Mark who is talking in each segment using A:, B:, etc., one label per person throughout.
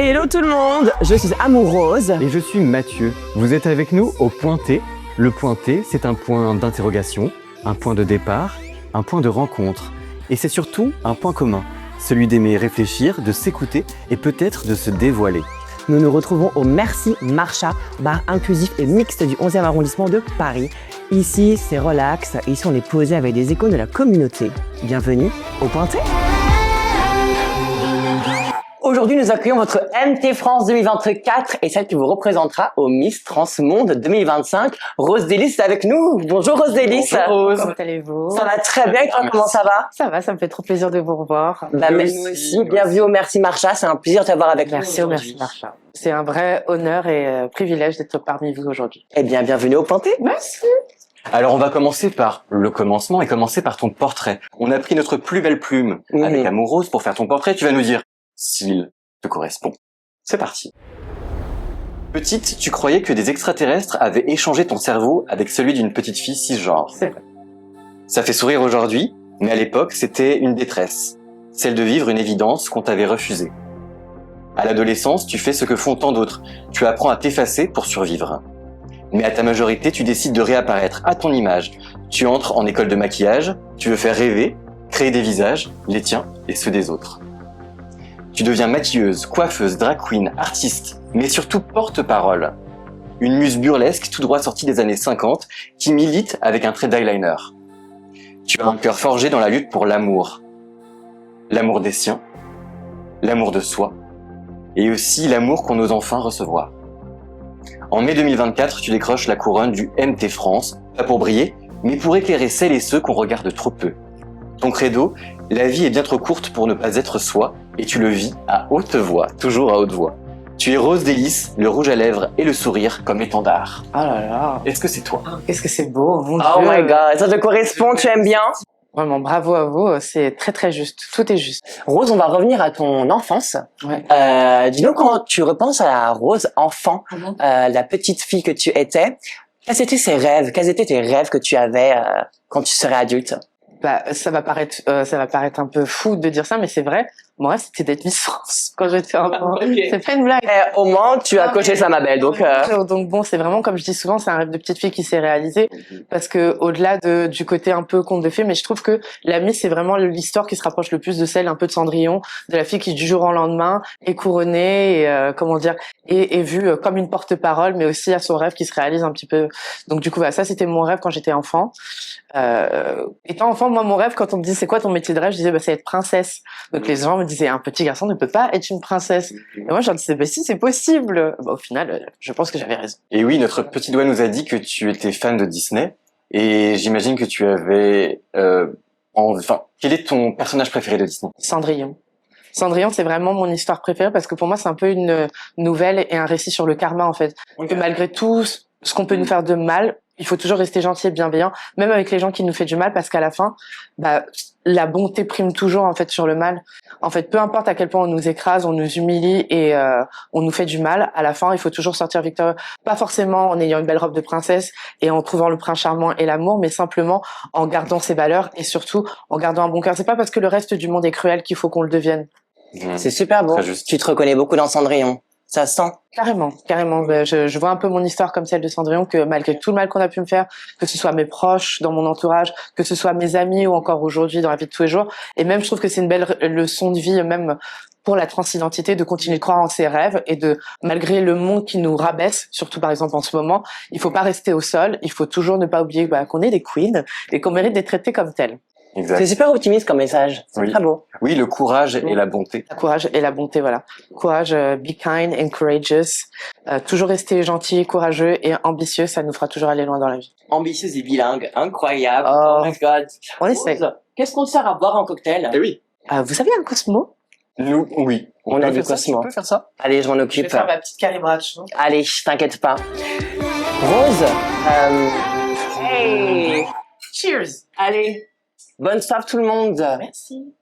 A: Hello tout le monde, je suis Amoureuse.
B: Et je suis Mathieu. Vous êtes avec nous au point T. Le point T, c'est un point d'interrogation, un point de départ, un point de rencontre. Et c'est surtout un point commun, celui d'aimer réfléchir, de s'écouter et peut-être de se dévoiler.
A: Nous nous retrouvons au Merci Marcha, bar inclusif et mixte du 11e arrondissement de Paris. Ici, c'est relax, ici on est posé avec des échos de la communauté. Bienvenue au point T. Aujourd'hui, nous accueillons votre MT France 2024 et celle qui vous représentera au Miss Trans Monde 2025. Rose Délice est avec nous. Bonjour Rose Délice.
C: Bonjour Rose. Comment allez-vous?
A: Ça va très bien et toi, comment ça va?
C: Ça va, ça me fait trop plaisir de vous revoir.
A: Bah, mais nous aussi. Bienvenue au Merci Marcha, c'est un plaisir de t'avoir avec nous.
C: Merci au Merci Marcha. C'est un vrai honneur et privilège d'être parmi vous aujourd'hui.
A: Eh bien, bienvenue au Point T.
C: Merci.
B: Alors on va commencer par le commencement et commencer par ton portrait. On a pris notre plus belle plume avec Amoureuse pour faire ton portrait. Tu vas nous dire s'il te correspond. C'est parti. Petite, tu croyais que des extraterrestres avaient échangé ton cerveau avec celui d'une petite fille cisgenre.
C: C'est vrai.
B: Ça fait sourire aujourd'hui, mais à l'époque, c'était une détresse. Celle de vivre une évidence qu'on t'avait refusée. À l'adolescence, tu fais ce que font tant d'autres. Tu apprends à t'effacer pour survivre. Mais à ta majorité, tu décides de réapparaître à ton image. Tu entres en école de maquillage, tu veux faire rêver, créer des visages, les tiens et ceux des autres. Tu deviens maquilleuse, coiffeuse, drag queen, artiste, mais surtout porte-parole. Une muse burlesque tout droit sortie des années 50 qui milite avec un trait d'eyeliner. Tu as un cœur forgé dans la lutte pour l'amour. L'amour des siens, l'amour de soi, et aussi l'amour qu'on ose enfin recevoir. En mai 2024, tu décroches la couronne du MT France, pas pour briller, mais pour éclairer celles et ceux qu'on regarde trop peu. Ton credo, la vie est bien trop courte pour ne pas être soi, et tu le vis à haute voix, toujours à haute voix. Tu es Rose Délice, le rouge à lèvres et le sourire comme étendard.
C: Oh là là.
B: Est-ce que c'est toi?
C: Qu'est-ce que c'est beau, mon
A: Oh
C: Dieu.
A: my god, ça te correspond, tu aimes bien?
C: Vraiment, bravo à vous. C'est très très juste. Tout est juste.
A: Rose, on va revenir à ton enfance.
C: Ouais.
A: Dis-nous, quand tu repenses à la Rose enfant, la petite fille que tu étais, quels étaient ses rêves? Quels étaient tes rêves que tu avais quand tu serais adulte?
C: Bah, ça va paraître un peu fou de dire ça, mais c'est vrai. Moi, c'était d'être Miss France quand j'étais enfant.
A: Okay.
C: C'est pas une blague.
A: Au moins, tu as coché ça, ma belle. Donc
C: bon, c'est vraiment, comme je dis souvent, c'est un rêve de petite fille qui s'est réalisé. Parce que, au-delà du côté un peu conte de fées, mais je trouve que la Miss, c'est vraiment l'histoire qui se rapproche le plus de celle un peu de Cendrillon, de la fille qui, du jour au lendemain, est couronnée et, est vue comme une porte-parole, mais aussi à son rêve qui se réalise un petit peu. Donc, du coup, ça, c'était mon rêve quand j'étais enfant. Étant enfant, moi, mon rêve, quand on me dit c'est quoi ton métier de rêve, je disais, c'est être princesse. Donc, les gens me disaient, un petit garçon ne peut pas être une princesse. Et moi, je leur disais, si, c'est possible. Au final, je pense que j'avais raison.
B: Et oui, notre petit doigt nous a dit que tu étais fan de Disney, et j'imagine que tu avais... quel est ton personnage préféré de Disney?
C: Cendrillon. Cendrillon, c'est vraiment mon histoire préférée parce que pour moi, c'est un peu une nouvelle et un récit sur le karma, en fait. Que malgré tout ce qu'on peut nous faire de mal, il faut toujours rester gentil et bienveillant, même avec les gens qui nous font du mal, parce qu'à la fin, la bonté prime toujours, en fait, sur le mal. En fait, peu importe à quel point on nous écrase, on nous humilie et on nous fait du mal, à la fin, il faut toujours sortir victorieux. Pas forcément en ayant une belle robe de princesse et en trouvant le prince charmant et l'amour, mais simplement en gardant ses valeurs et surtout en gardant un bon cœur. C'est pas parce que le reste du monde est cruel qu'il faut qu'on le devienne.
A: C'est super beau. Tu te reconnais beaucoup dans Cendrillon. Ça sent.
C: Carrément. Je vois un peu mon histoire comme celle de Cendrillon, que malgré tout le mal qu'on a pu me faire, que ce soit mes proches, dans mon entourage, que ce soit mes amis ou encore aujourd'hui dans la vie de tous les jours. Et même, je trouve que c'est une belle leçon de vie, même pour la transidentité, de continuer de croire en ses rêves et de, malgré le monde qui nous rabaisse, surtout par exemple en ce moment, il faut pas rester au sol, il faut toujours ne pas oublier qu'on est des queens et qu'on mérite d'être traités comme tels.
A: C'est super optimiste comme message, c'est très beau.
B: Oui, le courage et la bonté.
C: Le courage et la bonté, voilà. Courage, be kind and courageous. Toujours rester gentil, courageux et ambitieux, ça nous fera toujours aller loin dans la vie.
A: Ambitieuse et bilingue, incroyable.
C: Oh
A: my god.
C: On essaie.
A: Qu'est-ce qu'on sert à boire en cocktail?
B: Eh oui.
C: Vous savez un Cosmo?
B: Nous, oui.
A: On a du Cosmo.
B: Tu peux faire ça?
A: Allez, je m'en occupe.
C: Je vais faire ma petite calibrage.
A: Allez, t'inquiète pas. Rose,
C: Hey! Cheers!
A: Allez. Bonne soirée tout le monde.
C: Merci.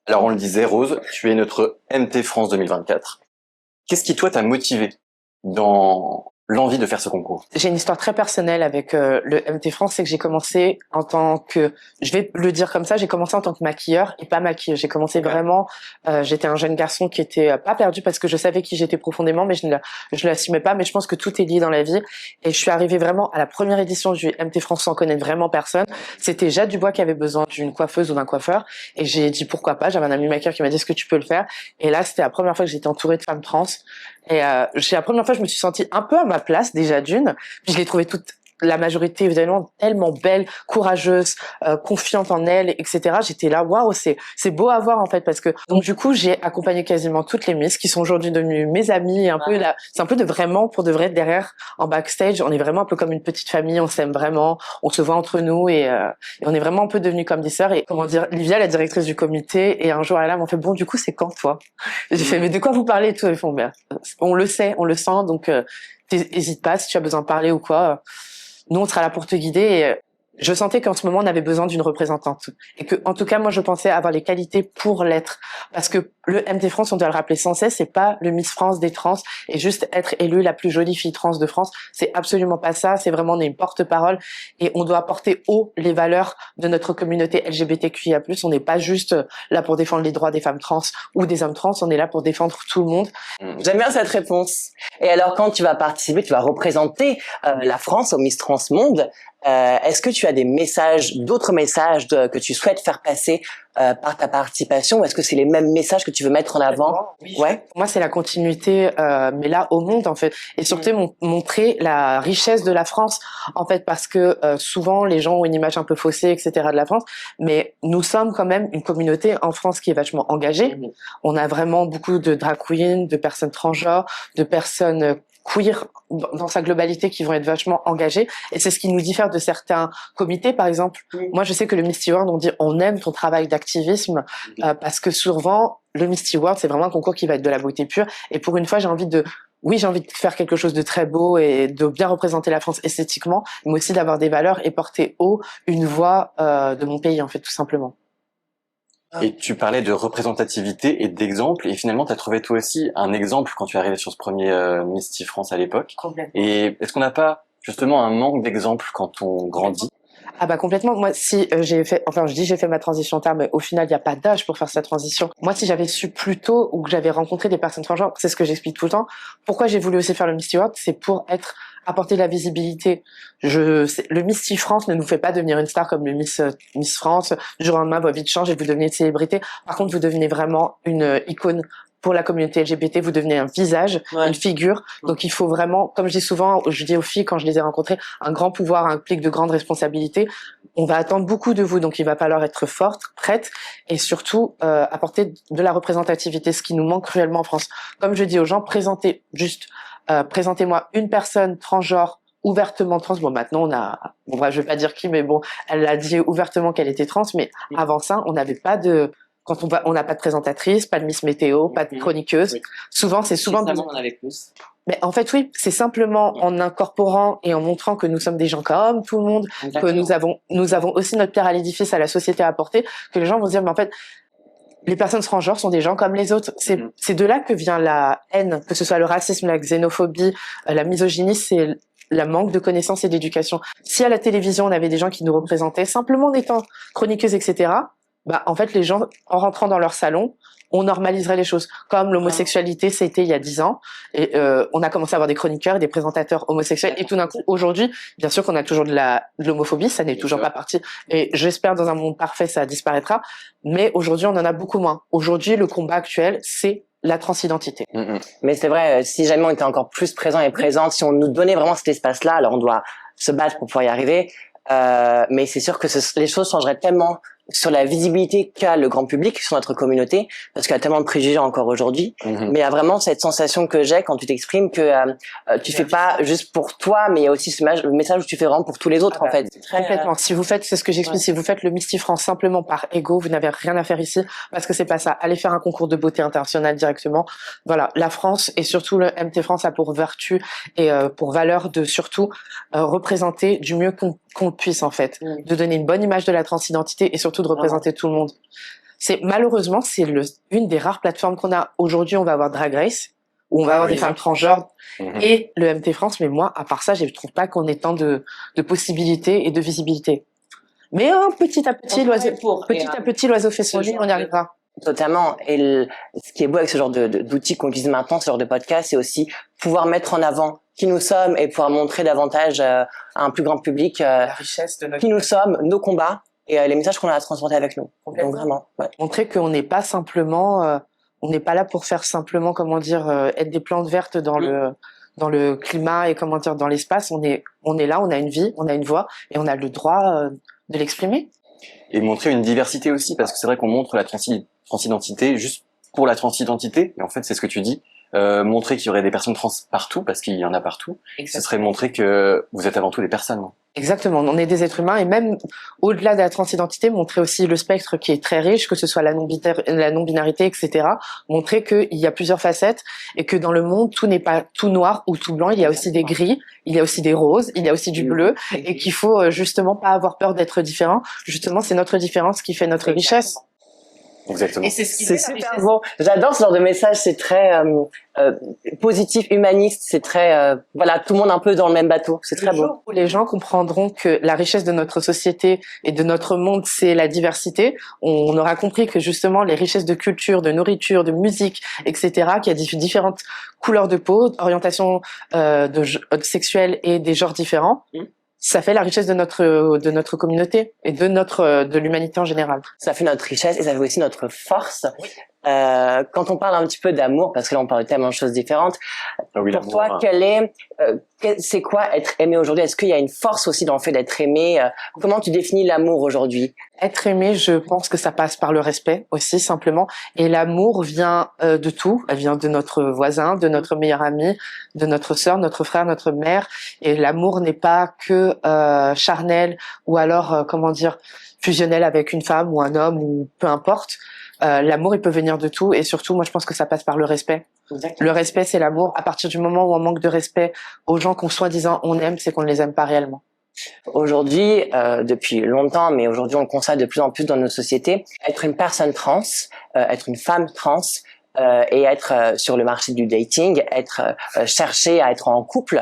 B: Alors on le disait, Rose, tu es notre MT France 2024. Qu'est-ce qui toi t'a motivé dans l'envie de faire ce concours?
C: J'ai une histoire très personnelle avec le MT France, c'est que j'ai commencé en tant que, je vais le dire comme ça, j'ai commencé en tant que maquilleur et pas maquilleuse. J'ai commencé vraiment, j'étais un jeune garçon qui était pas perdu parce que je savais qui j'étais profondément, mais je l'assumais pas. Mais je pense que tout est lié dans la vie. Et je suis arrivée vraiment à la première édition du MT France sans connaître vraiment personne. C'était Jade Dubois qui avait besoin d'une coiffeuse ou d'un coiffeur, et j'ai dit pourquoi pas. J'avais un ami maquilleur qui m'a dit est-ce que tu peux le faire. Et là, c'était la première fois que j'étais entourée de femmes trans. Et c'est la première fois que je me suis sentie un peu à ma place déjà d'une. Puis je l'ai trouvée toute la majorité évidemment tellement belle, courageuse, confiante en elle, etc. J'étais là, waouh, c'est beau à voir en fait parce que donc du coup j'ai accompagné quasiment toutes les Miss qui sont aujourd'hui devenues mes amies. Un peu là, c'est un peu de vraiment pour de vrai derrière en backstage, on est vraiment un peu comme une petite famille, on s'aime vraiment, on se voit entre nous et on est vraiment un peu devenus comme des sœurs. Et comment dire, Livia, la directrice du comité, et un jour elle m'a fait bon du coup c'est quand toi? J'ai fait mais de quoi vous parlez et tout. Ils font ben, on le sait, on le sent donc hésite pas si tu as besoin de parler ou quoi. Nous, on sera là pour te guider. Et je sentais qu'en ce moment, on avait besoin d'une représentante. Et que, en tout cas, moi, je pensais avoir les qualités pour l'être. Parce que le MT France, on doit le rappeler sans cesse, c'est pas le Miss France des trans et juste être élue la plus jolie fille trans de France. C'est absolument pas ça. C'est vraiment, on est une porte-parole et on doit porter haut les valeurs de notre communauté LGBTQIA+. On n'est pas juste là pour défendre les droits des femmes trans ou des hommes trans. On est là pour défendre tout le monde.
A: J'aime bien cette réponse. Et alors, quand tu vas participer, tu vas représenter la France au Miss Trans Monde. Est-ce que tu as des messages, d'autres messages que tu souhaites faire passer par ta participation, ou est-ce que c'est les mêmes messages que tu veux mettre en avant?
C: Oui. Ouais. Pour moi, c'est la continuité, mais là au monde en fait, et surtout montrer la richesse de la France en fait, parce que souvent les gens ont une image un peu faussée, etc. de la France, mais nous sommes quand même une communauté en France qui est vachement engagée. On a vraiment beaucoup de drag queens, de personnes transgenres, de personnes queer dans sa globalité qui vont être vachement engagés, et c'est ce qui nous diffère de certains comités. Par exemple, moi je sais que le Misty World, on dit on aime ton travail d'activisme parce que souvent le Misty World c'est vraiment un concours qui va être de la beauté pure, et pour une fois j'ai envie de faire quelque chose de très beau et de bien représenter la France esthétiquement, mais aussi d'avoir des valeurs et porter haut une voix de mon pays en fait, tout simplement.
B: Et tu parlais de représentativité et d'exemple, et finalement tu as trouvé toi aussi un exemple quand tu es arrivé sur ce premier Misty France à l'époque.
C: Complètement.
B: Et est-ce qu'on n'a pas justement un manque d'exemples quand on grandit?
C: Ah bah complètement. Moi, si j'ai fait ma transition tard, mais au final, il n'y a pas d'âge pour faire sa transition. Moi, si j'avais su plus tôt ou que j'avais rencontré des personnes transgenres, c'est ce que j'explique tout le temps. Pourquoi j'ai voulu aussi faire le Misty World, c'est pour apporter de la visibilité. Le Misty France ne nous fait pas devenir une star comme le Miss France. Du jour au lendemain, votre vie change et vous devenez une célébrité. Par contre, vous devenez vraiment une icône pour la communauté LGBT, vous devenez un visage, une figure. Donc il faut vraiment, comme je dis souvent, je dis aux filles quand je les ai rencontrées, un grand pouvoir implique de grandes responsabilités. On va attendre beaucoup de vous, donc il va falloir être forte, prête, et surtout apporter de la représentativité, ce qui nous manque cruellement en France. Comme je dis aux gens, présentez-moi une personne transgenre ouvertement trans. Bon, maintenant bref, je vais pas dire qui, mais bon, elle a dit ouvertement qu'elle était trans, mais avant ça, on n'avait pas de... Quand on n'a pas de présentatrice, pas de Miss Météo, pas de chroniqueuse. Oui. Souvent.
A: On en avait plus.
C: Mais en fait, oui, c'est simplement en incorporant et en montrant que nous sommes des gens comme tout le monde, que nous avons aussi notre pierre à l'édifice à la société à apporter, que les gens vont se dire, mais en fait, les personnes transgenres sont des gens comme les autres. C'est de là que vient la haine, que ce soit le racisme, la xénophobie, la misogynie, c'est la manque de connaissances et d'éducation. Si à la télévision, on avait des gens qui nous représentaient, simplement en étant chroniqueuses, etc., bah, en fait, les gens, en rentrant dans leur salon, on normaliserait les choses. Comme l'homosexualité, c'était il y a 10 ans. Et on a commencé à avoir des chroniqueurs et des présentateurs homosexuels. Et tout d'un coup, aujourd'hui, bien sûr qu'on a toujours de l'homophobie, ça n'est toujours pas parti. Et j'espère, dans un monde parfait, ça disparaîtra. Mais aujourd'hui, on en a beaucoup moins. Aujourd'hui, le combat actuel, c'est la transidentité.
A: Mais c'est vrai, si jamais on était encore plus présent et présente, si on nous donnait vraiment cet espace-là, alors on doit se battre pour pouvoir y arriver. Mais c'est sûr que les choses changeraient tellement sur la visibilité qu'a le grand public sur notre communauté, parce qu'il y a tellement de préjugés encore aujourd'hui. Mais il y a vraiment cette sensation que j'ai quand tu t'exprimes que tu fais pas juste pour toi, mais il y a aussi le message où tu fais vraiment pour tous les autres en fait.
C: Complètement. Si vous faites, c'est ce que j'explique, si vous faites le Misty France simplement par ego, vous n'avez rien à faire ici, parce que c'est pas ça. Allez faire un concours de beauté international directement. Voilà, la France et surtout le MT France a pour vertu et pour valeur de surtout représenter du mieux qu'on puisse en fait, de donner une bonne image de la transidentité et surtout de représenter tout le monde. Malheureusement, c'est une des rares plateformes qu'on a aujourd'hui. On va avoir Drag Race. où on va avoir des femmes transgenres
B: Mhm.
C: et le MT France. Mais moi, à part ça, je trouve pas qu'on ait tant de possibilités et de visibilité. Mais petit à petit, l'oiseau fait son lit, on y arrivera.
A: Totalement. Et ce qui est beau avec ce genre d'outils qu'on utilise maintenant, ce genre de podcast, c'est aussi pouvoir mettre en avant qui nous sommes et pouvoir montrer davantage à un plus grand public
C: La richesse de notre
A: qui nous sommes, nos combats et les messages qu'on a à transporter avec nous.
C: Complètement.
A: Donc vraiment, ouais.
C: Montrer qu'on n'est pas simplement, on n'est pas là pour faire simplement, comment dire, être des plantes vertes dans le climat et comment dire dans l'espace. On est là, on a une vie, on a une voix et on a le droit de l'exprimer.
B: Et montrer une diversité aussi, parce que c'est vrai qu'on montre la transidentité juste pour la transidentité, et en fait c'est ce que tu dis, montrer qu'il y aurait des personnes trans partout, parce qu'il y en a partout, ce serait montrer que vous êtes avant tout des personnes.
C: Exactement, on est des êtres humains et même au-delà de la transidentité, montrer aussi le spectre qui est très riche, que ce soit la non-binarité, etc. Montrer qu'il y a plusieurs facettes et que dans le monde, tout n'est pas tout noir ou tout blanc, il y a aussi des gris, il y a aussi des roses, il y a aussi du bleu et qu'il faut justement pas avoir peur d'être différent. Justement, c'est notre différence qui fait notre richesse.
B: Exactement.
C: Et c'est ce qui
A: C'est super beau. J'adore ce genre de message. C'est très positif, humaniste. C'est très voilà, tout le monde un peu dans le même bateau. C'est très beau.
C: Où les gens comprendront que la richesse de notre société et de notre monde, c'est la diversité. On aura compris que justement les richesses de culture, de nourriture, de musique, etc., qu'il y a différentes couleurs de peau, orientations sexuelles et des genres différents. Ça fait la richesse de notre communauté et de l'humanité en général.
A: Ça fait notre richesse et ça fait aussi notre force. Oui. Quand on parle un petit peu d'amour, parce que là on parle de tellement de choses différentes,
B: oui,
A: pour toi, c'est quoi être aimé aujourd'hui? Est-ce qu'il y a une force aussi dans le fait d'être aimé? Comment tu définis l'amour aujourd'hui?
C: Être aimé, je pense que ça passe par le respect aussi, simplement. Et l'amour vient de tout. Elle vient de notre voisin, de notre meilleur ami, de notre sœur, notre frère, notre mère. Et l'amour n'est pas que charnel ou alors, comment dire, fusionnel avec une femme ou un homme ou peu importe. L'amour, il peut venir de tout. Et surtout, moi, je pense que ça passe par le respect. Exactement. Le respect, c'est l'amour. À partir du moment où on manque de respect aux gens qu'on soi-disant on aime, c'est qu'on ne les aime pas réellement.
A: Aujourd'hui, depuis longtemps, mais aujourd'hui on le constate de plus en plus dans nos sociétés, être une personne trans, être une femme trans et être sur le marché du dating, être chercher à être en couple,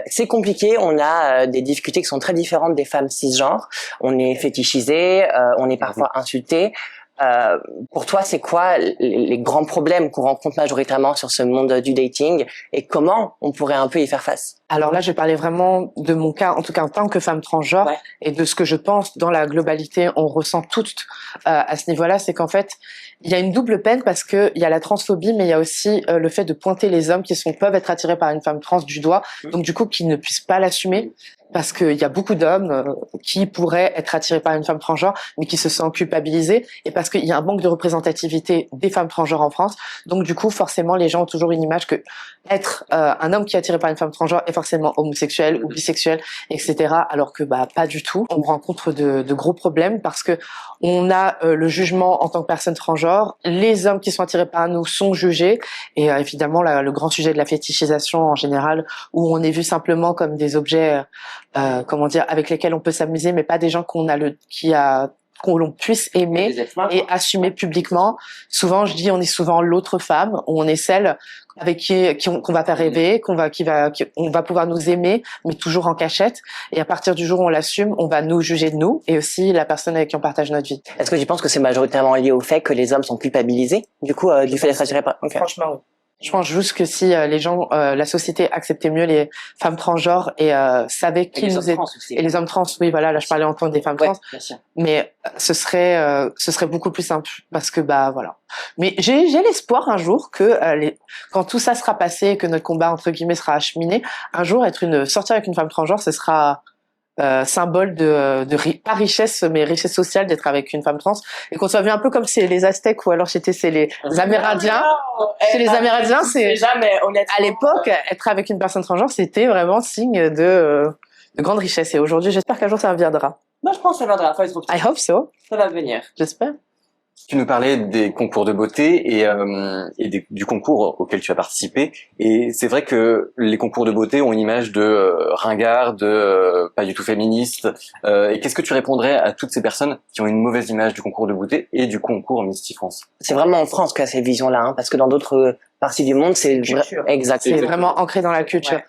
A: c'est compliqué. On a des difficultés qui sont très différentes des femmes cisgenres. On est fétichisé, on est parfois insulté. Pour toi, c'est quoi les grands problèmes qu'on rencontre majoritairement sur ce monde du dating et comment on pourrait un peu y faire face?
C: Alors là, je vais parler vraiment de mon cas, en tout cas en tant que femme transgenre, et de ce que je pense dans la globalité, on ressent toutes à ce niveau-là, c'est qu'en fait, il y a une double peine parce que il y a la transphobie, mais il y a aussi le fait de pointer les hommes qui peuvent être attirés par une femme trans du doigt, donc du coup qui ne puissent pas l'assumer. Parce qu'il y a beaucoup d'hommes qui pourraient être attirés par une femme transgenre, mais qui se sentent culpabilisés, et parce qu'il y a un manque de représentativité des femmes transgenres en France. Donc du coup, forcément, les gens ont toujours une image que être un homme qui est attiré par une femme transgenre est forcément homosexuel ou bisexuel, etc. Alors que pas du tout. On rencontre de gros problèmes parce que on a le jugement en tant que personne transgenre. Les hommes qui sont attirés par nous sont jugés, et évidemment le grand sujet de la fétichisation en général, où on est vu simplement comme des objets comment dire, avec lesquels on peut s'amuser, mais pas des gens qu'on l'on puisse aimer et assumer publiquement. Souvent, je dis, on est souvent l'autre femme, on est celle avec qu'on va faire rêver, on va pouvoir nous aimer, mais toujours en cachette. Et à partir du jour où on l'assume, on va nous juger de nous et aussi la personne avec qui on partage notre vie.
A: Est-ce que tu penses que c'est majoritairement lié au fait que les hommes sont culpabilisés, du coup, du fait d'être attirés par... Okay.
C: Franchement, oui. Je pense juste que si les gens, la société acceptait mieux les femmes transgenres et savait qui nous est, et les hommes trans, oui, voilà, là je parlais en tant que des femmes trans, mais ce serait beaucoup plus simple parce que voilà. Mais j'ai l'espoir un jour que quand tout ça sera passé, que notre combat entre guillemets sera acheminé, un jour sortir avec une femme transgenre, ce sera symbole pas richesse mais richesse sociale d'être avec une femme trans, et qu'on soit vu un peu comme c'est les Aztèques ou alors c'est les Amérindiens. Chez les Amérindiens, c'est jamais honnêtement. À l'époque, être avec une personne transgenre, c'était vraiment signe de grande richesse. Et aujourd'hui, j'espère qu'un jour ça viendra.
A: Moi, je pense que ça viendra.
C: I hope so.
A: Ça va venir.
C: J'espère.
B: Tu nous parlais des concours de beauté et du concours auquel tu as participé. Et c'est vrai que les concours de beauté ont une image de ringard, pas du tout féministe. Et qu'est-ce que tu répondrais à toutes ces personnes qui ont une mauvaise image du concours de beauté et du concours Miss France?
A: C'est vraiment en France qu'il y a ces visions-là, parce que dans d'autres partie du monde, c'est exactement.
C: C'est vraiment ancré dans la culture.
A: Ouais.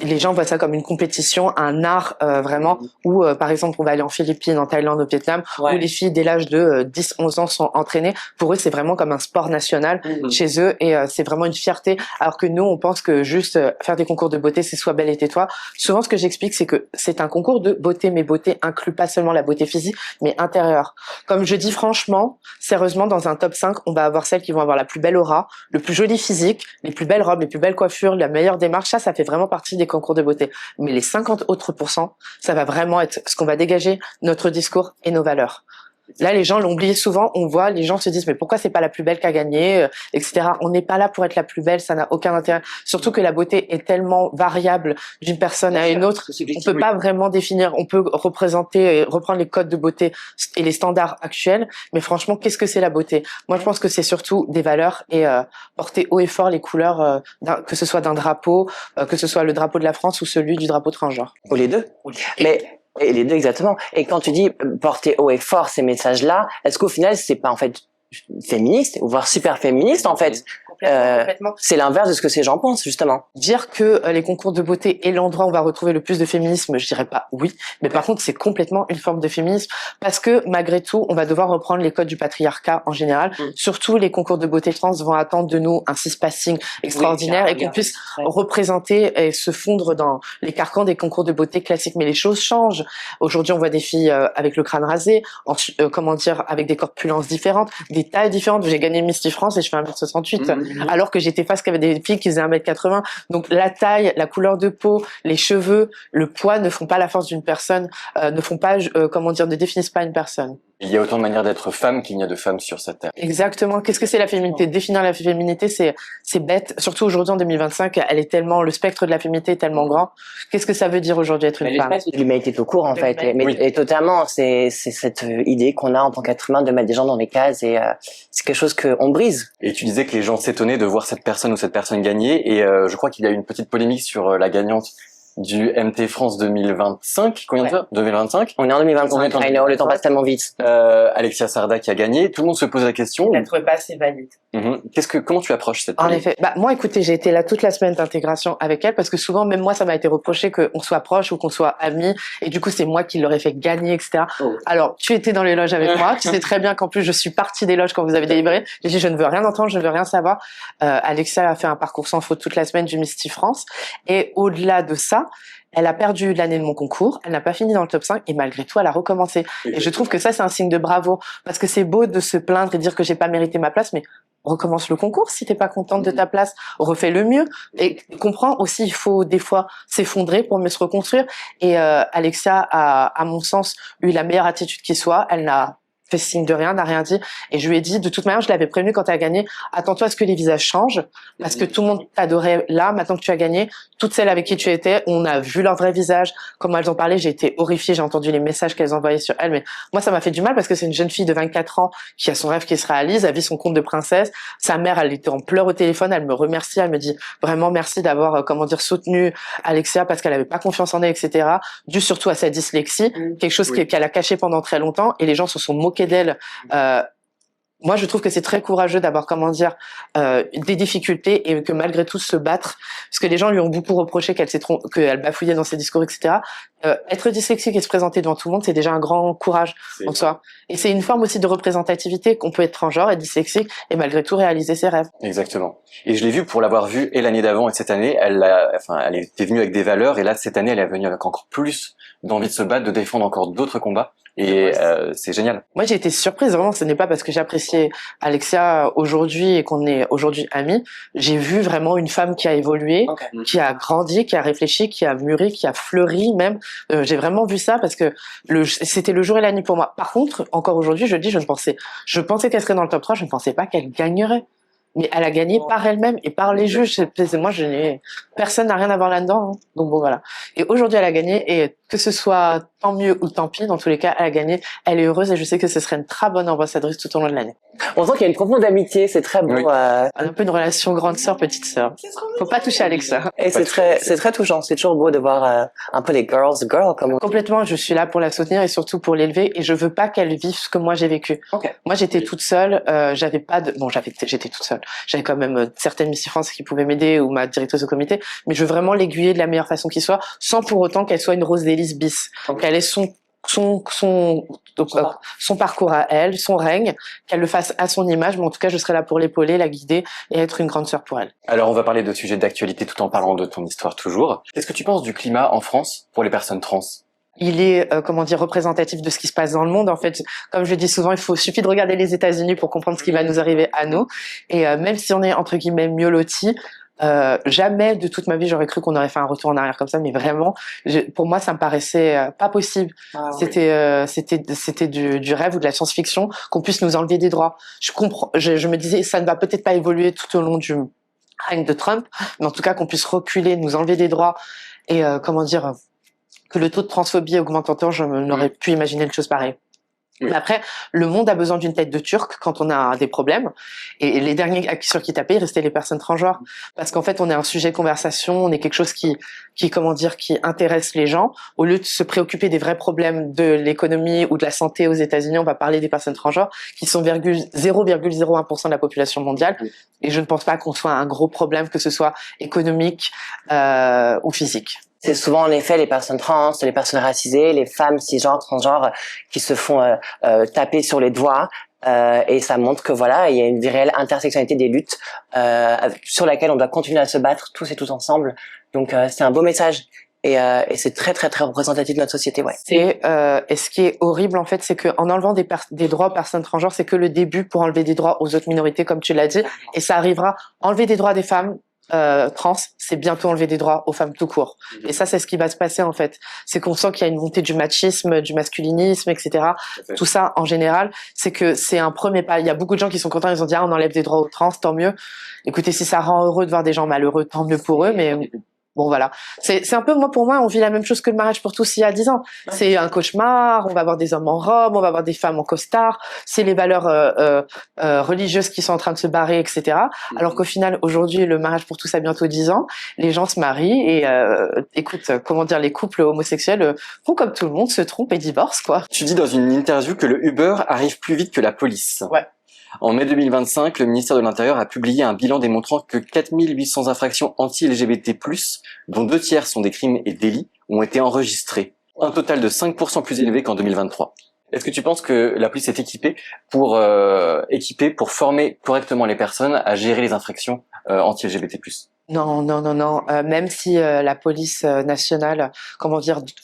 C: Les gens voient ça comme une compétition, un art vraiment où par exemple on va aller en Philippines, en Thaïlande, au Vietnam, où les filles dès l'âge de 10-11 ans sont entraînées. Pour eux, c'est vraiment comme un sport national chez eux et c'est vraiment une fierté. Alors que nous, on pense que juste faire des concours de beauté, c'est sois belle et tais-toi. Souvent, ce que j'explique, c'est que c'est un concours de beauté, mais beauté inclut pas seulement la beauté physique, mais intérieure. Comme je dis franchement, sérieusement, dans un top 5, on va avoir celles qui vont avoir la plus belle aura, le plus joli physique, les plus belles robes, les plus belles coiffures, la meilleure démarche. Ça fait vraiment partie des concours de beauté. Mais les 50 autres pourcents, ça va vraiment être ce qu'on va dégager, notre discours et nos valeurs. Là, les gens l'ont oublié souvent. On voit, les gens se disent, mais pourquoi c'est pas la plus belle qui a gagné, etc. On n'est pas là pour être la plus belle, ça n'a aucun intérêt. Surtout que la beauté est tellement variable d'une personne à une autre. On peut pas vraiment définir. On peut représenter et reprendre les codes de beauté et les standards actuels. Mais franchement, qu'est-ce que c'est la beauté? Moi, je pense que c'est surtout des valeurs et porter haut et fort les couleurs, que ce soit d'un drapeau, que ce soit le drapeau de la France ou celui du drapeau transgenre.
A: Ou les deux. Mais et les deux exactement. Et quand tu dis porter haut et fort ces messages-là, est-ce qu'au final c'est pas en fait féministe, ou voire super féministe en fait?
C: Complètement.
A: C'est l'inverse de ce que ces gens pensent justement.
C: Dire que les concours de beauté est l'endroit où on va retrouver le plus de féminisme, je dirais pas oui, mais par contre c'est complètement une forme de féminisme parce que malgré tout on va devoir reprendre les codes du patriarcat en général. Surtout les concours de beauté trans vont attendre de nous un cispassing extraordinaire et qu'on puisse représenter et se fondre dans les carcans des concours de beauté classiques. Mais les choses changent. Aujourd'hui on voit des filles avec le crâne rasé, comment dire, avec des corpulences différentes, des tailles différentes. J'ai gagné Miss France et je fais 1m68. Alors que j'étais face qu'avec des filles qui faisaient 1m80. Donc la taille, la couleur de peau, les cheveux, le poids ne font pas la force d'une personne, ne font pas, ne définissent pas une personne.
B: Il y a autant de manières d'être femme qu'il n'y a de femmes sur cette terre.
C: Exactement. Qu'est-ce que c'est la féminité? Définir la féminité, c'est bête. Surtout aujourd'hui en 2025, elle est tellement, le spectre de la féminité est tellement grand. Qu'est-ce que ça veut dire aujourd'hui être une femme?
A: L'humanité tout court en fait. Et totalement, c'est cette idée qu'on a en tant qu'être humain de mettre des gens dans des cases et c'est quelque chose qu'on brise.
B: Et tu disais que les gens s'étonnaient de voir cette personne ou cette personne gagner et je crois qu'il y a eu une petite polémique sur la gagnante du MT France 2025. Combien de temps? 2025?
A: On est en 2025. I know, le temps passe tellement vite.
B: Alexia Sarda qui a gagné. Tout le monde se pose la question.
C: Je la trouvais pas assez valide.
B: Comment tu approches cette
C: En
B: polémique?
C: effet. Moi, écoutez, j'ai été là toute la semaine d'intégration avec elle parce que souvent, même moi, ça m'a été reproché qu'on soit proche ou qu'on soit amis. Et du coup, c'est moi qui l'aurais fait gagner, etc. Alors, tu étais dans les loges avec moi. Tu sais très bien qu'en plus, je suis partie des loges quand vous avez délivré. J'ai dit, je ne veux rien entendre, je ne veux rien savoir. Alexia a fait un parcours sans faute toute la semaine du Miss France. Et au-delà de ça, elle a perdu l'année de mon concours, elle n'a pas fini dans le top 5 et malgré tout, elle a recommencé. Et je trouve que ça, c'est un signe de bravo parce que c'est beau de se plaindre et dire que j'ai pas mérité ma place, mais recommence le concours si t'es pas contente de ta place, refais le mieux et comprends aussi, il faut des fois s'effondrer pour mieux se reconstruire. Et Alexia a, à mon sens, eu la meilleure attitude qui soit. Elle n'a fait signe de rien, n'a rien dit. Et je lui ai dit, de toute manière, je l'avais prévenu quand tu as gagné, attends-toi à ce que les visages changent, parce que tout le monde t'adorait là, maintenant que tu as gagné, toutes celles avec qui tu étais, on a vu leur vrai visage, comment elles ont parlé, j'ai été horrifiée, j'ai entendu les messages qu'elles envoyaient sur elles, mais moi ça m'a fait du mal parce que c'est une jeune fille de 24 ans qui a son rêve qui se réalise, elle vit son conte de princesse, sa mère elle était en pleurs au téléphone, elle me remercie, elle me dit vraiment merci d'avoir, soutenu Alexia parce qu'elle avait pas confiance en elle, etc. Dû surtout à sa dyslexie, quelque chose qu'elle a caché pendant très longtemps et les gens se sont moqués d'elle. Moi, je trouve que c'est très courageux d'avoir, des difficultés et que malgré tout se battre, parce que les gens lui ont beaucoup reproché qu'elle bafouillait dans ses discours, etc. Être dyslexique et se présenter devant tout le monde, c'est déjà un grand courage en soi. Et c'est une forme aussi de représentativité qu'on peut être transgenre, être dyslexique et malgré tout réaliser ses rêves.
B: Exactement. Et je l'ai vu pour l'avoir vue et l'année d'avant et cette année, elle était venue avec des valeurs et là cette année elle est venue avec encore plus d'envie de se battre, de défendre encore d'autres combats. Et c'est génial.
C: Moi, j'ai été surprise, vraiment, ce n'est pas parce que j'appréciais Alexia aujourd'hui et qu'on est aujourd'hui amis. J'ai vu vraiment une femme qui a évolué, qui a grandi, qui a réfléchi, qui a mûri, qui a fleuri même. J'ai vraiment vu ça parce que c'était le jour et la nuit pour moi. Par contre, encore aujourd'hui, je pensais qu'elle serait dans le top 3, je ne pensais pas qu'elle gagnerait. Mais elle a gagné par elle-même et par les juges. Moi, personne n'a rien à voir là-dedans. Hein. Donc bon, voilà. Et aujourd'hui, elle a gagné et que ce soit tant mieux ou tant pis, dans tous les cas, elle a gagné, elle est heureuse et je sais que ce serait une très bonne ambassadrice tout au long de l'année.
A: On sent qu'il y a une profonde amitié, c'est très beau.
B: Oui.
C: On a un peu une relation grande sœur, petite sœur. Faut pas toucher Alexa.
A: Et c'est très touchant. C'est toujours beau de voir un peu les girls comme on...
C: Complètement, je suis là pour la soutenir et surtout pour l'élever et je veux pas qu'elle vive ce que moi j'ai vécu.
A: Okay.
C: Moi j'étais toute seule, j'avais pas de, bon j'étais toute seule. J'avais quand même certaines Miss France qui pouvaient m'aider ou ma directrice au comité, mais je veux vraiment l'aiguiller de la meilleure façon qui soit, sans pour autant qu'elle soit une Rose Délice bis. Qu'elle ait son parcours à elle, son règne, qu'elle le fasse à son image, mais en tout cas je serai là pour l'épauler, la guider et être une grande sœur pour elle.
B: Alors on va parler de sujets d'actualité tout en parlant de ton histoire toujours. Qu'est-ce que tu penses du climat en France pour les personnes trans?
C: Il est représentatif de ce qui se passe dans le monde. En fait, comme je dis souvent, suffit de regarder les États-Unis pour comprendre ce qui va nous arriver à nous. Et même si on est entre guillemets mieux lotis, jamais de toute ma vie j'aurais cru qu'on aurait fait un retour en arrière comme ça, mais vraiment pour moi ça me paraissait pas possible. C'était du rêve ou de la science-fiction qu'on puisse nous enlever des droits. Je me disais ça ne va peut-être pas évoluer tout au long du règne de Trump, mais en tout cas qu'on puisse reculer, nous enlever des droits et que le taux de transphobie augmente autant, je n'aurais pu imaginer une chose pareille.
B: Oui.
C: Mais après, le monde a besoin d'une tête de turc quand on a des problèmes. Et les derniers sur qui taper, restaient les personnes transgenres. Parce qu'en fait, on est un sujet de conversation, on est quelque chose qui intéresse les gens. Au lieu de se préoccuper des vrais problèmes de l'économie ou de la santé aux États-Unis, on va parler des personnes transgenres qui sont 0,01% de la population mondiale. Et je ne pense pas qu'on soit un gros problème, que ce soit économique ou physique.
A: C'est souvent en effet les personnes trans, les personnes racisées, les femmes cisgenres, transgenres qui se font taper sur les doigts et ça montre que voilà, il y a une réelle intersectionnalité des luttes sur laquelle on doit continuer à se battre tous et tous ensemble. Donc c'est un beau message et c'est très très très représentatif de notre société. Ouais.
C: Et ce qui est horrible en fait, c'est que en enlevant des droits aux personnes transgenres, c'est que le début pour enlever des droits aux autres minorités, comme tu l'as dit, et ça arrivera. Enlever des droits des femmes trans, c'est bientôt enlever des droits aux femmes tout court. Et ça, c'est ce qui va se passer en fait. C'est qu'on sent qu'il y a une montée du machisme, du masculinisme, etc. Tout ça, en général, c'est que c'est un premier pas. Il y a beaucoup de gens qui sont contents, ils ont dit, on enlève des droits aux trans, tant mieux. Écoutez, si ça rend heureux de voir des gens malheureux, tant mieux pour eux, mais bon, voilà. C'est un peu, pour moi, on vit la même chose que le mariage pour tous il y a 10 ans. C'est un cauchemar, on va avoir des hommes en robe, on va avoir des femmes en costard, c'est les valeurs religieuses qui sont en train de se barrer, etc. Alors qu'au final, aujourd'hui, le mariage pour tous a bientôt 10 ans, les gens se marient et, écoute, les couples homosexuels font comme tout le monde, se trompent et divorcent, quoi.
B: Tu dis dans une interview que le Uber arrive plus vite que la police.
C: Ouais.
B: En mai 2025, le ministère de l'Intérieur a publié un bilan démontrant que 4800 infractions anti-LGBT+, dont 2 tiers sont des crimes et délits, ont été enregistrés. Un total de 5% plus élevé qu'en 2023. Est-ce que tu penses que la police est équipée pour former correctement les personnes à gérer les infractions anti-LGBT+?
C: Non. Même si la police nationale,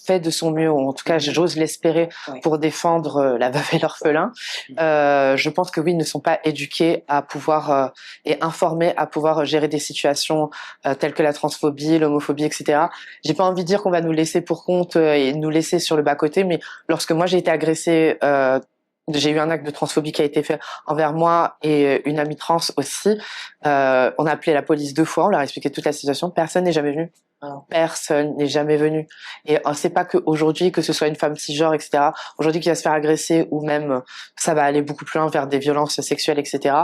C: fait de son mieux, ou en tout cas, j'ose l'espérer, pour défendre la veuve et l'orphelin, je pense que oui, ils ne sont pas éduqués à pouvoir et informés à pouvoir gérer des situations telles que la transphobie, l'homophobie, etc. J'ai pas envie de dire qu'on va nous laisser pour compte et nous laisser sur le bas-côté, mais lorsque moi j'ai été agressée, j'ai eu un acte de transphobie qui a été fait envers moi et une amie trans aussi. On a appelé la police 2 fois, on leur a expliqué toute la situation. Personne n'est jamais venu. Personne n'est jamais venu. Et c'est pas qu'aujourd'hui, que ce soit une femme cisgenre, etc. Aujourd'hui, qui va se faire agresser ou même ça va aller beaucoup plus loin vers des violences sexuelles, etc.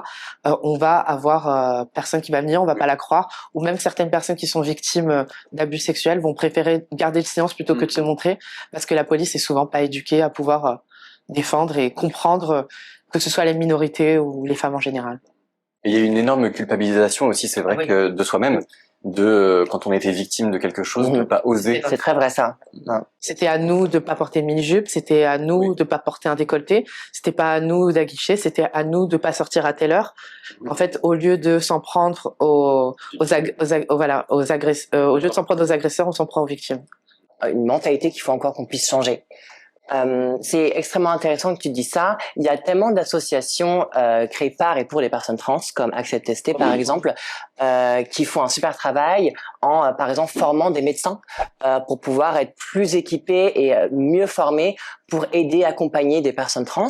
C: On va avoir personne qui va venir, on va pas la croire. Ou même certaines personnes qui sont victimes d'abus sexuels vont préférer garder le silence plutôt que de se montrer, parce que la police est souvent pas éduquée à pouvoir défendre et comprendre que ce soit les minorités ou les femmes en général.
B: Et il y a une énorme culpabilisation aussi, c'est vrai, que de soi-même, quand on était victime de quelque chose, de pas oser.
A: C'est très vrai ça.
C: C'était à nous de pas porter une mini-jupe, c'était à nous de pas porter un décolleté, c'était pas à nous d'aguicher, c'était à nous de pas sortir à telle heure. En fait, au lieu de s'en prendre au lieu de s'en prendre aux agresseurs, on s'en prend aux victimes.
A: Une mentalité qu'il faut encore qu'on puisse changer. C'est extrêmement intéressant que tu dis ça. Il y a tellement d'associations créées par et pour les personnes trans, comme Accept ST par exemple, qui font un super travail en, par exemple, formant des médecins pour pouvoir être plus équipés et mieux formés pour aider, accompagner des personnes trans,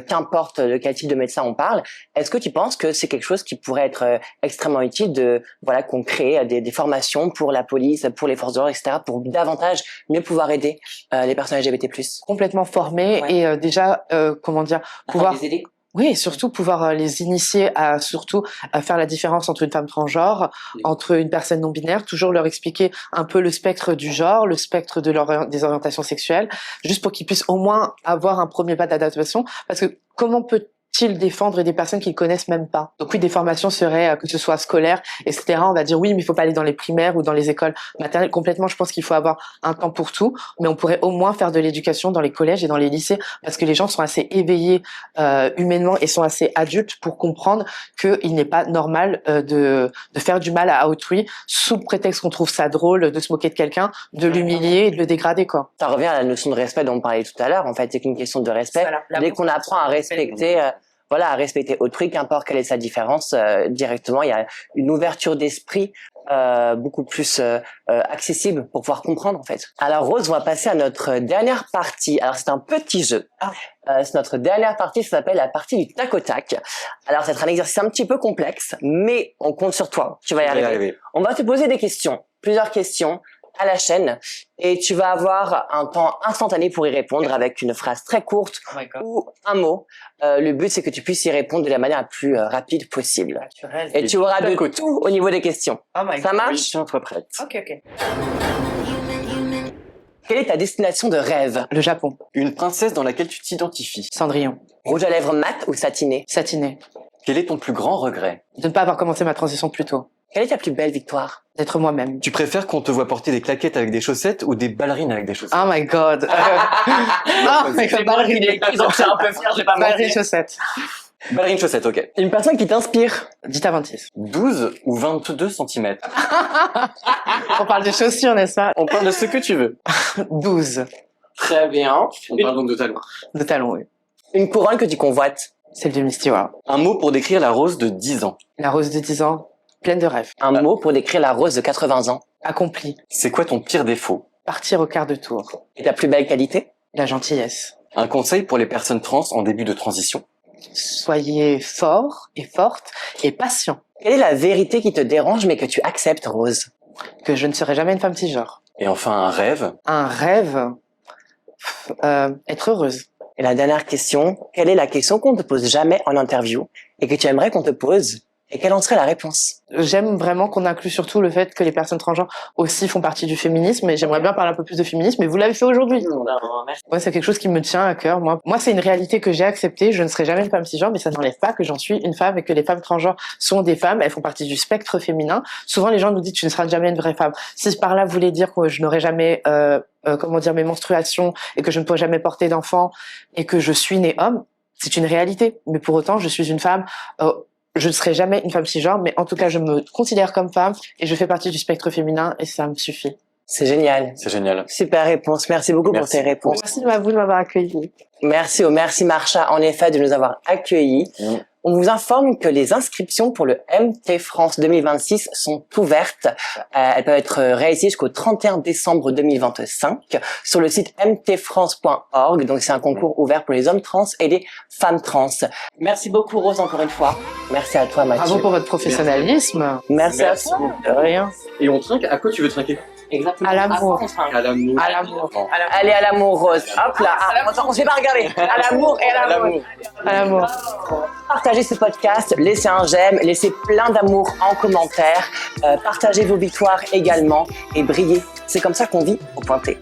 A: qu'importe de quel type de médecin on parle. Est-ce que tu penses que c'est quelque chose qui pourrait être extrêmement utile de, voilà, qu'on crée des formations pour la police, pour les forces de l'ordre, etc., pour davantage mieux pouvoir aider les personnes LGBT+.
C: Complètement formés et déjà, pouvoir
A: les aider.
C: Oui, et surtout pouvoir les initier à faire la différence entre une femme transgenre, entre une personne non binaire, toujours leur expliquer un peu le spectre du genre, le spectre des orientations sexuelles, juste pour qu'ils puissent au moins avoir un premier pas d'adaptation, parce que comment peut-il défendre des personnes qu'ils connaissent même pas? Donc oui, des formations seraient, que ce soit scolaires, etc. On va dire oui, mais il faut pas aller dans les primaires ou dans les écoles maternelles. Complètement, je pense qu'il faut avoir un temps pour tout, mais on pourrait au moins faire de l'éducation dans les collèges et dans les lycées, parce que les gens sont assez éveillés humainement et sont assez adultes pour comprendre qu'il n'est pas normal de faire du mal à autrui sous prétexte qu'on trouve ça drôle de se moquer de quelqu'un, de l'humilier et de le dégrader, quoi.
A: Ça revient à la notion de respect dont on parlait tout à l'heure. En fait, c'est qu'une question de respect. Voilà. Dès qu'on apprend à respecter, à respecter autrui, qu'importe quelle est sa différence, directement, il y a une ouverture d'esprit beaucoup plus accessible pour pouvoir comprendre, en fait. Alors Rose, on va passer à notre dernière partie. Alors c'est un petit jeu. C'est notre dernière partie, ça s'appelle la partie du tac au tac. Alors ça va être un exercice un petit peu complexe, mais on compte sur toi. Tu vas y arriver. On va te poser des questions, plusieurs questions à la chaîne, et tu vas avoir un temps instantané pour y répondre avec une phrase très courte ou un mot. Le but, c'est que tu puisses y répondre de la manière la plus rapide possible. Et tu auras de tout au niveau des questions. Ça marche?
B: Oui, tiens-toi prête.
C: Ok.
A: Quelle est ta destination de rêve?
C: Le Japon.
B: Une princesse dans laquelle tu t'identifies.
C: Cendrillon.
A: Rouge à lèvres mat ou satiné?
C: Satiné.
B: Quel est ton plus grand regret?
C: De ne pas avoir commencé ma transition plus tôt.
A: Quelle est ta plus belle victoire?
C: D'être moi-même.
B: Tu préfères qu'on te voit porter des claquettes avec des chaussettes ou des ballerines avec des chaussettes?
C: Oh my god. Ballerines.
A: Ils ont fait un peu fier, j'ai pas
C: Ballerines chaussettes.
B: Ballerines chaussettes, ok.
A: Une personne qui t'inspire?
C: Dita 26.
B: 12 ou 22 cm?
C: On parle de chaussures, n'est-ce pas?
B: On parle de ce que tu veux.
C: 12.
A: Très bien.
B: On parle donc de talons.
C: De talons, oui.
A: Une couronne que tu convoites?
C: Celle de Misty Ward.
B: Un mot pour décrire la Rose de 10 ans.
C: La Rose de 10 ans, pleine de rêves.
A: Un mot pour décrire la Rose de 80 ans?
C: Accomplie.
B: C'est quoi ton pire défaut?
C: Partir au quart de tour.
A: Et ta plus belle qualité?
C: La gentillesse.
B: Un conseil pour les personnes trans en début de transition?
C: Soyez forts et fortes et patients.
A: Quelle est la vérité qui te dérange mais que tu acceptes, Rose?
C: Que je ne serai jamais une femme cisgenre.
B: Et enfin un rêve?
C: Un rêve, être heureuse.
A: Et la dernière question, quelle est la question qu'on ne te pose jamais en interview et que tu aimerais qu'on te pose? Et quelle en serait la réponse?
C: J'aime vraiment qu'on inclue surtout le fait que les personnes transgenres aussi font partie du féminisme, et j'aimerais bien parler un peu plus de féminisme, mais vous l'avez fait aujourd'hui. Ouais, c'est quelque chose qui me tient à cœur, moi. Moi, c'est une réalité que j'ai acceptée. Je ne serai jamais une femme cisgenre, mais ça n'enlève pas que j'en suis une femme et que les femmes transgenres sont des femmes. Elles font partie du spectre féminin. Souvent, les gens nous disent tu ne seras jamais une vraie femme. Si par là vous voulez dire que je n'aurai jamais, mes menstruations et que je ne pourrai jamais porter d'enfant et que je suis née homme, c'est une réalité. Mais pour autant, je suis une femme. Je ne serai jamais une femme cisgenre, mais en tout cas, je me considère comme femme et je fais partie du spectre féminin et ça me suffit.
A: C'est génial.
B: C'est génial.
A: Super réponse. Merci beaucoup pour tes réponses.
C: Merci à vous de m'avoir accueilli.
A: Merci Marsha, en effet, de nous avoir accueillis. On vous informe que les inscriptions pour le MT France 2026 sont ouvertes. Elles peuvent être réalisées jusqu'au 31 décembre 2025 sur le site mtfrance.org. Donc c'est un concours ouvert pour les hommes trans et les femmes trans. Merci beaucoup Rose encore une fois. Merci à toi Mathieu.
C: Bravo pour votre professionnalisme.
A: Merci à toi.
C: De rien.
B: Et on trinque, à quoi tu veux trinquer?
A: Exactement.
C: À l'amour.
B: À l'amour.
C: À l'amour.
A: Allez à l'amour Rose. Hop là. On s'est pas regardé. À l'amour et à l'amour.
C: À l'amour.
A: Partagez ce podcast, laissez un j'aime, laissez plein d'amour en commentaire, partagez vos victoires également et brillez. C'est comme ça qu'on vit au Pointé.